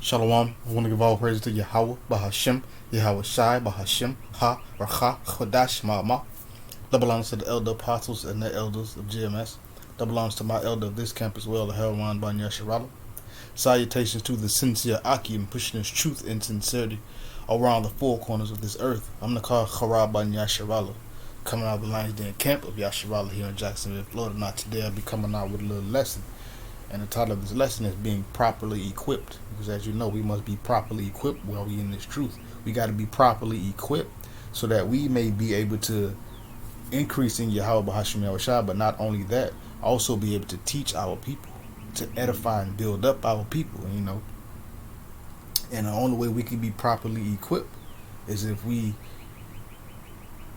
Shalom. I want to give all praise to Yahweh, Bahashem, Yahweh Shai, Bahashem, Ha, Racha, Chodash, Ma'ama. That belongs to the elder apostles and the elders of GMS. That belongs to my elder of this camp as well, the Helwan Ban Yasharala. Salutations to the sincere Akim, pushing his truth and sincerity around the four corners of this earth. I'm the Kar Harab Ban Yasharala, coming out of the Lions Den camp of Yasharala here in Jacksonville, Florida. Now today I'll be coming out with a little lesson. And the title of this lesson is being properly equipped. Because as you know, we must be properly equipped while we in this truth. We got to be properly equipped so that we may be able to increase in Yahweh Bahashim Yahushua, but not only that, also be able to teach our people, to edify and build up our people, you know. And the only way we can be properly equipped is if we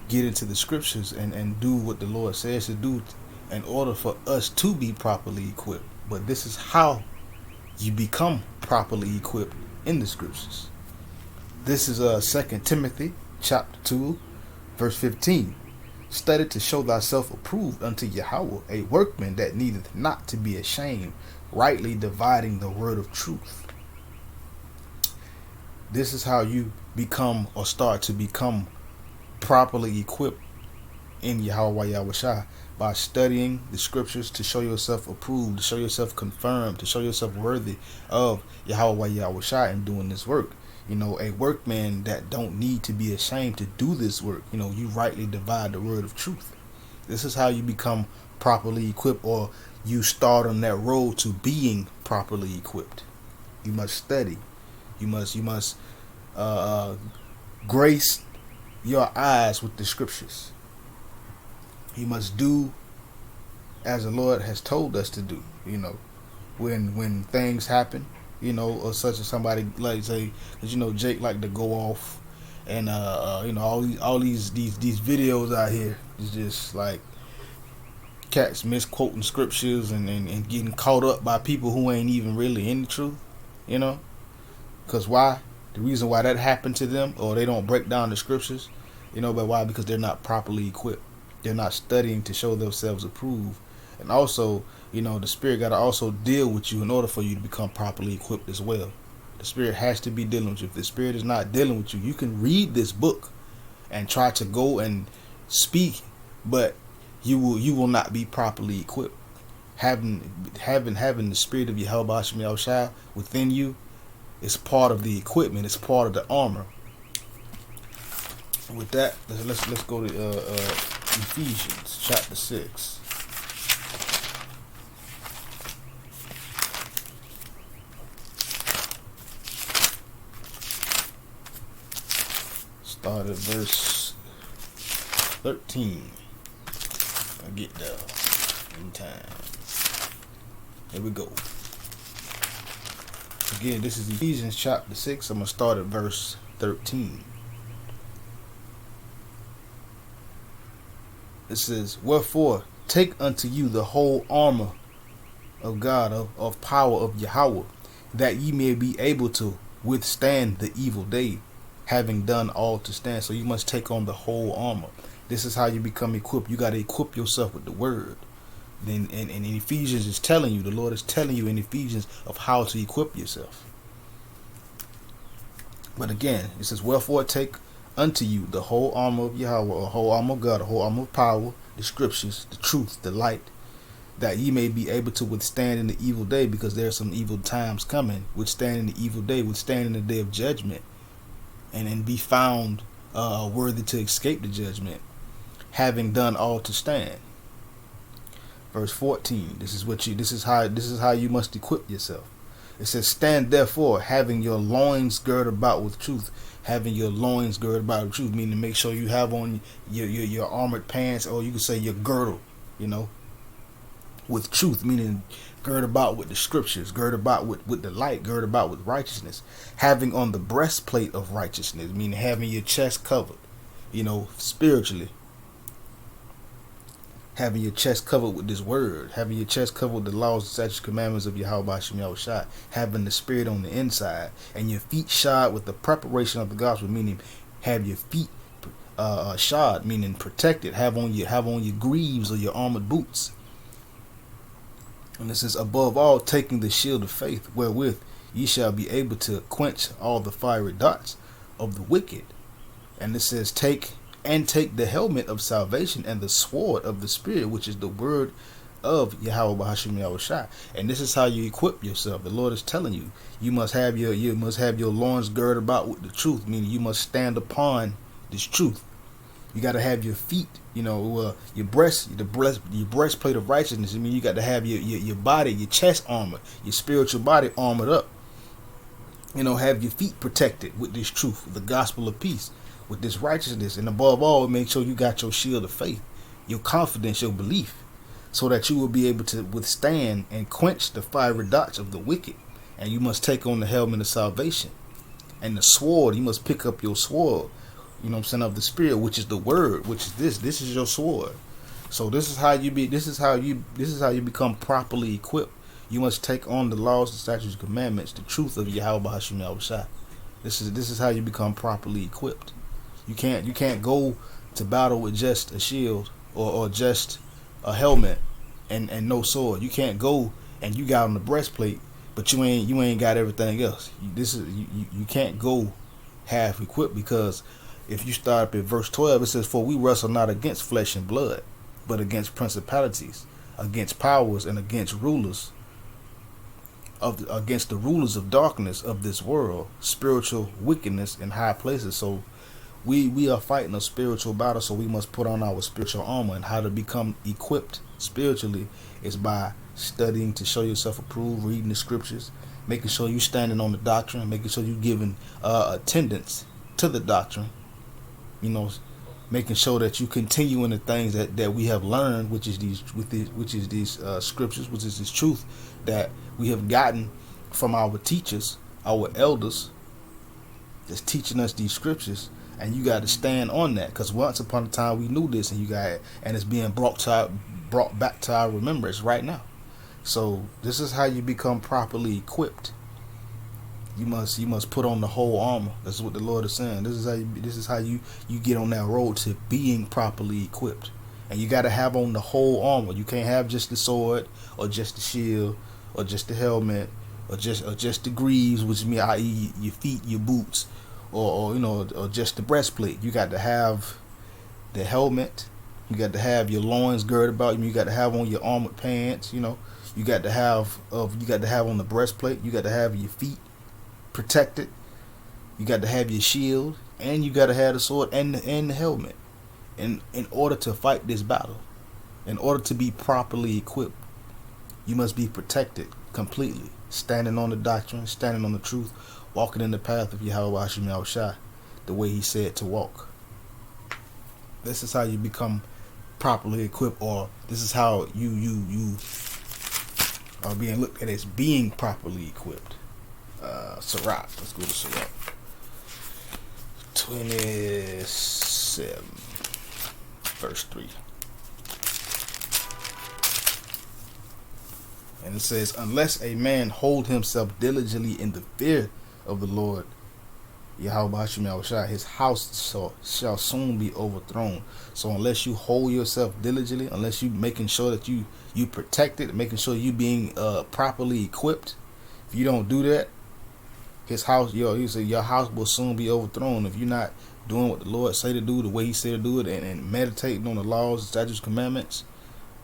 get into the scriptures and do what the Lord says to do in order for us to be properly equipped. But this is how you become properly equipped in the scriptures. This is 2 Timothy chapter 2 verse 15. Study to show thyself approved unto Yahweh, a workman that needeth not to be ashamed, rightly dividing the word of truth. This is how you become or start to become properly equipped in Yahweh Yahushua, by studying the scriptures to show yourself approved, to show yourself confirmed, to show yourself worthy of Yahweh Yahushua and doing this work. You know, a workman that don't need to be ashamed to do this work. You know, you rightly divide the word of truth. This is how you become properly equipped, or you start on that road to being properly equipped. You must study. You must grace your eyes with the scriptures. You must do as the Lord has told us to do. You know, when things happen, you know, or such as somebody like say, because you know Jake like to go off, and you know all these videos out here is just like cats misquoting scriptures and getting caught up by people who ain't even really in the truth. You know, because why? The reason why that happened to them, or they don't break down the scriptures, you know, but why? Because they're not properly equipped. They're not studying to show themselves approved. And also, you know, the Spirit got to also deal with you in order for you to become properly equipped as well. The Spirit has to be dealing with you. If the Spirit is not dealing with you, you can read this book and try to go and speak, but you will not be properly equipped. Having the Spirit of Yahweh Yahushua within you is part of the equipment. It's part of the armor. With that, let's go to Ephesians Chapter 6. Start at verse 13. I'll get there in time. Here we go. Again, this is Ephesians Chapter 6. I'm going to start at verse 13. It says, wherefore take unto you the whole armor of God, of power of Yahweh, that ye may be able to withstand the evil day, having done all to stand. So you must take on the whole armor. This is how you become equipped. You got to equip yourself with the word. Then and in Ephesians is telling you, the Lord is telling you in Ephesians of how to equip yourself. But again, it says, wherefore take unto you the whole armor of Yahweh, or whole armor of God, the whole armor of power, the scriptures, the truth, the light, that ye may be able to withstand in the evil day, because there are some evil times coming. Withstand in the evil day, withstand in the day of judgment, and be found worthy to escape the judgment, having done all to stand. Verse 14. This is how you must equip yourself. It says, stand therefore, having your loins girded about with truth. Having your loins girded about with truth, meaning make sure you have on your armored pants, or you could say your girdle, you know, with truth, meaning gird about with the scriptures, gird about with the light, gird about with righteousness. Having on the breastplate of righteousness, meaning having your chest covered, you know, spiritually. Having your chest covered with this word, having your chest covered with the laws, statutes, commandments of Yahweh Hashem Yahushua, having the Spirit on the inside, and your feet shod with the preparation of the gospel, meaning have your feet shod, meaning protected. Have on your greaves or your armored boots. And this is above all taking the shield of faith, wherewith ye shall be able to quench all the fiery darts of the wicked. And it says, take the helmet of salvation and the sword of the Spirit, which is the word of Yahweh Bahashim Yahushai. And this is how you equip yourself. The Lord is telling you, you must have your loins girded about with the truth, meaning you must stand upon this truth. You got to have your feet, your breastplate of righteousness. I mean, you got to have your body, your chest armor, your spiritual body armored up. Have your feet protected with this truth, the gospel of peace, with this righteousness. And above all, make sure you got your shield of faith, your confidence, your belief, so that you will be able to withstand and quench the fiery darts of the wicked. And you must take on the helmet of salvation. And the sword, you must pick up your sword, of the Spirit, which is the word, which is this. This is your sword. So this is how you become properly equipped. You must take on the laws, the statutes, commandments, the truth of Yahweh Hashem Yahushua. This is how you become properly equipped. You can't go to battle with just a shield or just a helmet and no sword. You can't go and you got on the breastplate, but you ain't got everything else. You can't go half equipped, because if you start up at verse 12, it says, "For we wrestle not against flesh and blood, but against principalities, against powers, and against rulers against the rulers of darkness of this world, spiritual wickedness in high places." So we are fighting a spiritual battle, so we must put on our spiritual armor. And how to become equipped spiritually is by studying to show yourself approved, reading the scriptures, making sure you standing on the doctrine, making sure you giving attendance to the doctrine, making sure that you continue in the things that we have learned, which is these scriptures, which is this truth that we have gotten from our teachers, our elders, that's teaching us these scriptures. And you got to stand on that, because once upon a time we knew this, and it's being brought back to our remembrance right now. So this is how you become properly equipped. You must put on the whole armor. That's what the Lord is saying. This is how you get on that road to being properly equipped. And you got to have on the whole armor. You can't have just the sword, or just the shield, or just the helmet, or just the greaves, which mean, i.e., your feet, your boots, or just the breastplate. You got to have the helmet. You got to have your loins girded about you. You got to have on your armored pants. You got to have on the breastplate. You got to have your feet protected. You got to have your shield, and you got to have the sword and the helmet. In order to fight this battle, in order to be properly equipped, you must be protected completely, standing on the doctrine, standing on the truth, walking in the path of Yahweh Hashem Yahushai, the way He said to walk. This is how you become properly equipped, or this is how you are being looked at as being properly equipped. Sirach. Let's go to Sirach 27, verse 3. And it says, "Unless a man hold himself diligently in the fear of the Lord, Yahweh Hashem Yahushua, his house shall soon be overthrown." So unless you hold yourself diligently, unless you making sure that you protect it, making sure you being properly equipped, if you don't do that, his house, he said, your house will soon be overthrown. If you're not doing what the Lord say to do, the way He said to do it, and meditating on the laws, the statutes, commandments,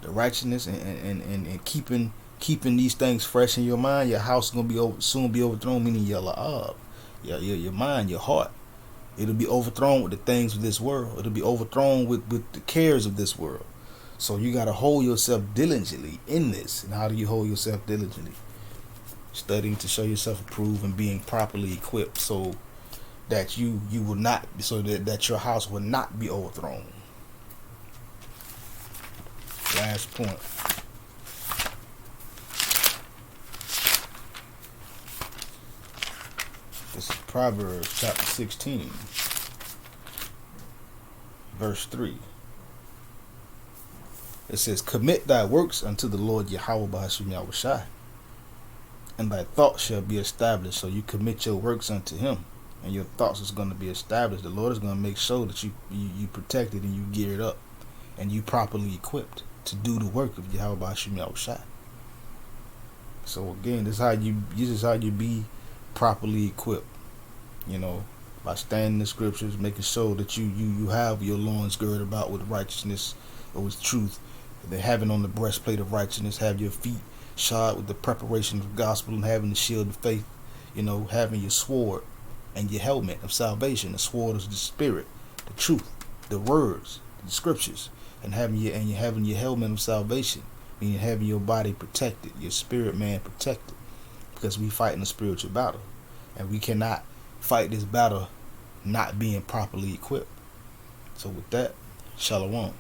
the righteousness, and keeping these things fresh in your mind, your house is gonna soon be overthrown. Meaning your mind, your heart, it'll be overthrown with the things of this world. It'll be overthrown with the cares of this world. So you gotta hold yourself diligently in this. And how do you hold yourself diligently? Studying to show yourself approved and being properly equipped, so that you will not, so that your house will not be overthrown. Last point. This is Proverbs chapter 16, verse 3. It says, "Commit thy works unto the Lord Yahweh B'Hashem Yahushai, and thy thoughts shall be established." So you commit your works unto Him, and your thoughts is going to be established. The Lord is going to make sure that you protected, and you geared up, and you properly equipped to do the work of Yahweh B'Hashem Yahushai. So again, this is how you be properly equipped, by standing in the scriptures, making sure that you have your loins girded about with righteousness or with truth, and then having on the breastplate of righteousness, have your feet shod with the preparation of the gospel, and having the shield of faith, having your sword and your helmet of salvation. The sword is the spirit, the truth, the words, the scriptures, and having your helmet of salvation, meaning having your body protected, your spirit man protected, because we fight in a spiritual battle, and we cannot fight this battle not being properly equipped. So with that, shalom.